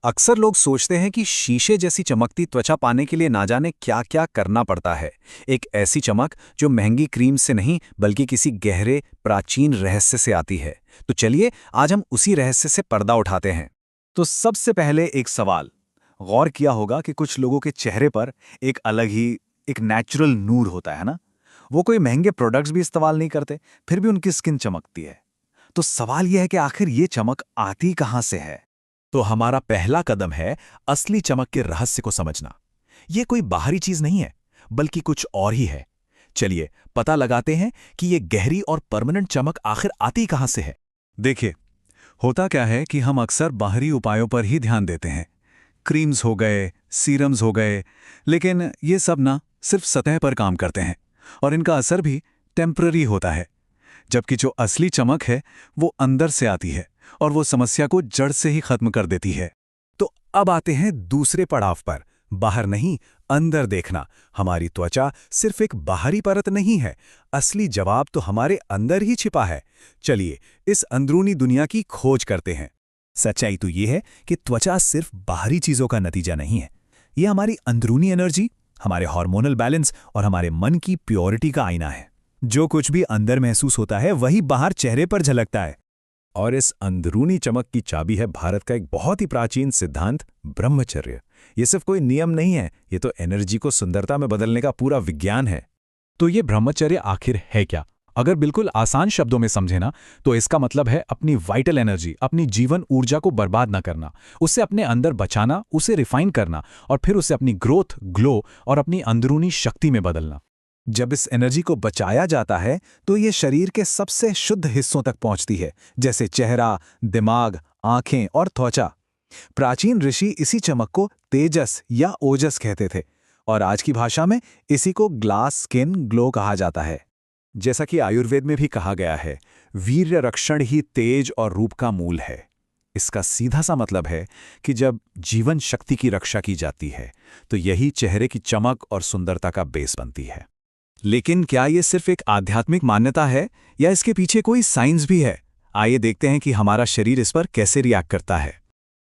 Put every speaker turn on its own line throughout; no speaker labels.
अक्सर लोग सोचते हैं कि शीशे जैसी चमकती त्वचा पाने के लिए ना जाने क्या क्या करना पड़ता है। एक ऐसी चमक जो महंगी क्रीम से नहीं बल्कि किसी गहरे प्राचीन रहस्य से आती है। तो चलिए आज हम उसी रहस्य से पर्दा उठाते हैं। तो सबसे पहले एक सवाल। गौर किया होगा कि कुछ लोगों के चेहरे पर एक अलग ही एक नेचुरल नूर होता है ना। वो कोई महंगे प्रोडक्ट्स भी इस्तेमाल नहीं करते, फिर भी उनकी स्किन चमकती है। तो सवाल यह है कि आखिर ये चमक आती कहाँ से है।
तो हमारा पहला कदम है असली चमक के रहस्य को समझना। ये कोई बाहरी चीज नहीं है, बल्कि कुछ और ही है। चलिए पता लगाते हैं कि ये गहरी और परमानेंट चमक आखिर आती कहां से है।
देखिए, होता क्या है कि हम अक्सर बाहरी उपायों पर ही ध्यान देते हैं। क्रीम्स हो गए, सीरम्स हो गए, लेकिन ये सब ना सिर्फ सतह पर काम करते हैं और इनका असर भी टेम्पररी होता है। जबकि जो असली चमक है वो अंदर से आती है और वो समस्या को जड़ से ही खत्म कर देती है। तो अब आते हैं दूसरे पड़ाव पर, बाहर नहीं अंदर देखना। हमारी त्वचा सिर्फ एक बाहरी परत नहीं है, असली जवाब तो हमारे अंदर ही छिपा है। चलिए इस अंदरूनी दुनिया की खोज करते हैं।
सच्चाई तो ये है कि त्वचा सिर्फ बाहरी चीजों का नतीजा नहीं है। ये हमारी अंदरूनी एनर्जी, हमारे हार्मोनल बैलेंस और हमारे मन की प्योरिटी का आईना है। जो कुछ भी अंदर महसूस होता है वही बाहर चेहरे पर झलकता है। और इस अंदरूनी चमक की चाबी है भारत का एक बहुत ही प्राचीन सिद्धांत, ब्रह्मचर्य। ये सिर्फ कोई नियम नहीं है, ये तो एनर्जी को सुंदरता में बदलने का पूरा विज्ञान है।
तो ये ब्रह्मचर्य आखिर है क्या? अगर बिल्कुल आसान शब्दों में समझे ना, तो इसका मतलब है अपनी वाइटल एनर्जी, अपनी जीवन ऊर्जा को बर्बाद ना करना, उसे अपने अंदर बचाना, उसे रिफाइन करना और फिर उसे अपनी ग्रोथ, ग्लो और अपनी अंदरूनी शक्ति में बदलना।
जब इस एनर्जी को बचाया जाता है तो ये शरीर के सबसे शुद्ध हिस्सों तक पहुंचती है, जैसे चेहरा, दिमाग, आंखें और त्वचा। प्राचीन ऋषि इसी चमक को तेजस या ओजस कहते थे और आज की भाषा में इसी को ग्लास स्किन ग्लो कहा जाता है। जैसा कि आयुर्वेद में भी कहा गया है, वीर्य रक्षण ही तेज और रूप का मूल है। इसका सीधा सा मतलब है कि जब जीवन शक्ति की रक्षा की जाती है तो यही चेहरे की चमक और सुंदरता का बेस बनती है।
लेकिन क्या ये सिर्फ एक आध्यात्मिक मान्यता है या इसके पीछे कोई साइंस भी है? आइए देखते हैं कि हमारा शरीर इस पर कैसे रिएक्ट करता है।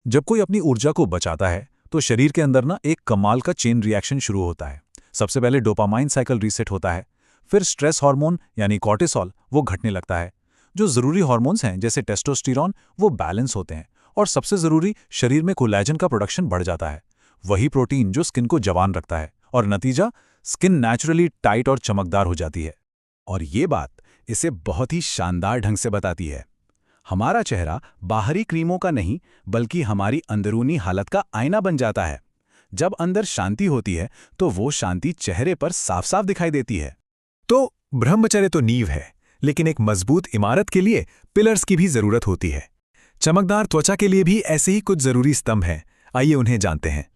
जब कोई अपनी ऊर्जा को बचाता है तो शरीर के अंदर ना एक कमाल का चेन रिएक्शन शुरू होता है। सबसे पहले डोपामाइन साइकिल रीसेट होता है, फिर स्ट्रेस हार्मोन यानी कॉर्टिसोल वो घटने लगता है। जो जरूरी हार्मोन्स हैं जैसे टेस्टोस्टेरोन वो बैलेंस होते हैं और सबसे जरूरी शरीर में कोलेजन का प्रोडक्शन बढ़ जाता है, वही प्रोटीन जो स्किन को जवान रखता है। और नतीजा, स्किन नेचुरली टाइट और चमकदार हो जाती है।
और ये बात इसे बहुत ही शानदार ढंग से बताती है। हमारा चेहरा बाहरी क्रीमों का नहीं बल्कि हमारी अंदरूनी हालत का आईना बन जाता है। जब अंदर शांति होती है तो वो शांति चेहरे पर साफ साफ दिखाई देती है। तो ब्रह्मचर्य तो नींव है, लेकिन एक मजबूत इमारत के लिए पिलर्स की भी जरूरत होती है। चमकदार त्वचा के लिए भी ऐसे ही कुछ जरूरी स्तंभ हैं। आइए उन्हें जानते हैं।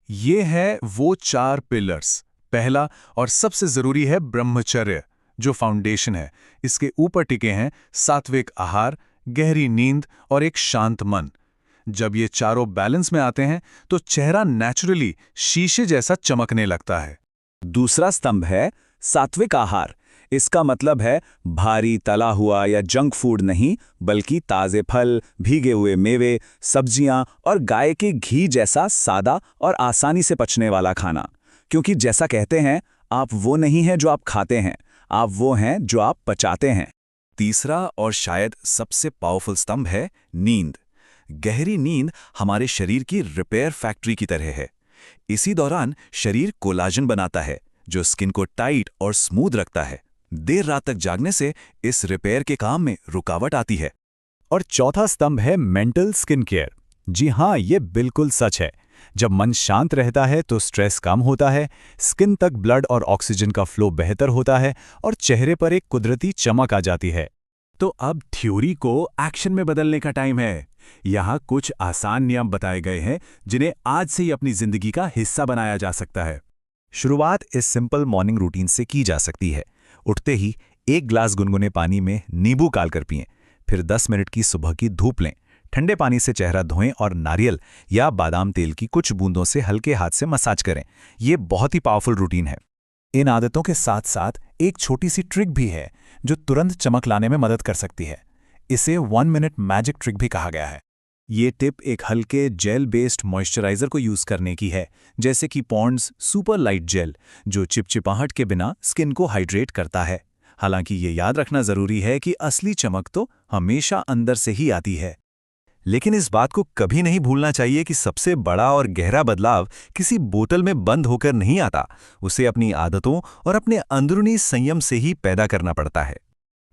ये है वो 4 पिलर्स। पहला और सबसे जरूरी है ब्रह्मचर्य, जो फाउंडेशन है। इसके ऊपर टिके हैं सात्विक आहार, गहरी नींद और एक शांत मन। जब ये चारों बैलेंस में आते हैं तो चेहरा नेचुरली शीशे जैसा चमकने लगता है।
दूसरा स्तंभ है सात्विक आहार। इसका मतलब है भारी तला हुआ या जंक फूड नहीं, बल्कि ताजे फल, भीगे हुए मेवे, सब्जियां और गाय के घी जैसा सादा और आसानी से पचने वाला खाना। क्योंकि जैसा कहते हैं, आप वो नहीं हैं जो आप खाते हैं, आप वो हैं जो आप पचाते हैं।
तीसरा और शायद सबसे पावरफुल स्तंभ है नींद। गहरी नींद हमारे शरीर की रिपेयर फैक्ट्री की तरह है। इसी दौरान शरीर कोलाजन बनाता है जो स्किन को टाइट और स्मूथ रखता है। देर रात तक जागने से इस रिपेयर के काम में रुकावट आती है।
और चौथा स्तंभ है मेंटल स्किन केयर। जी हाँ, ये बिल्कुल सच है। जब मन शांत रहता है तो स्ट्रेस कम होता है, स्किन तक ब्लड और ऑक्सीजन का फ्लो बेहतर होता है और चेहरे पर एक कुदरती चमक आ जाती है।
तो अब थ्योरी को एक्शन में बदलने का टाइम है। यहाँ कुछ आसान नियम बताए गए हैं जिन्हें आज से ही अपनी जिंदगी का हिस्सा बनाया जा सकता है।
शुरुआत इस सिंपल मॉर्निंग रूटीन से की जा सकती है। उठते ही 1 ग्लास गुनगुने पानी में नींबू डालकर पिएं, फिर 10 मिनट की सुबह की धूप लें। ठंडे पानी से चेहरा धोएं और नारियल या बादाम तेल की कुछ बूंदों से हल्के हाथ से मसाज करें। ये बहुत ही पावरफुल रूटीन है। इन आदतों के साथ साथ एक छोटी सी ट्रिक भी है जो तुरंत चमक लाने में मदद कर सकती है। इसे 1 मिनट मैजिक ट्रिक भी कहा गया है।
ये टिप एक हल्के जेल बेस्ड मॉइस्चराइजर को यूज करने की है, जैसे कि पॉन्ड्स सुपर लाइट जेल, जो चिपचिपाहट के बिना स्किन को हाइड्रेट करता है। हालांकि ये याद रखना जरूरी है कि असली चमक तो हमेशा अंदर से ही आती है।
लेकिन इस बात को कभी नहीं भूलना चाहिए कि सबसे बड़ा और गहरा बदलाव किसी बोतल में बंद होकर नहीं आता, उसे अपनी आदतों और अपने अंदरूनी संयम से ही पैदा करना पड़ता है।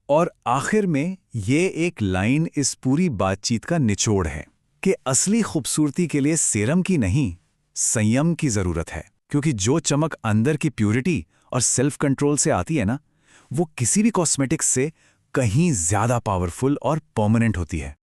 और आखिर में ये एक लाइन इस पूरी बातचीत का निचोड़ है कि असली खूबसूरती के लिए सीरम की नहीं, संयम की जरूरत है। क्योंकि जो चमक अंदर की प्यूरिटी और सेल्फ कंट्रोल से आती है ना, वो किसी भी कॉस्मेटिक्स से कहीं ज्यादा पावरफुल और परमानेंट होती है।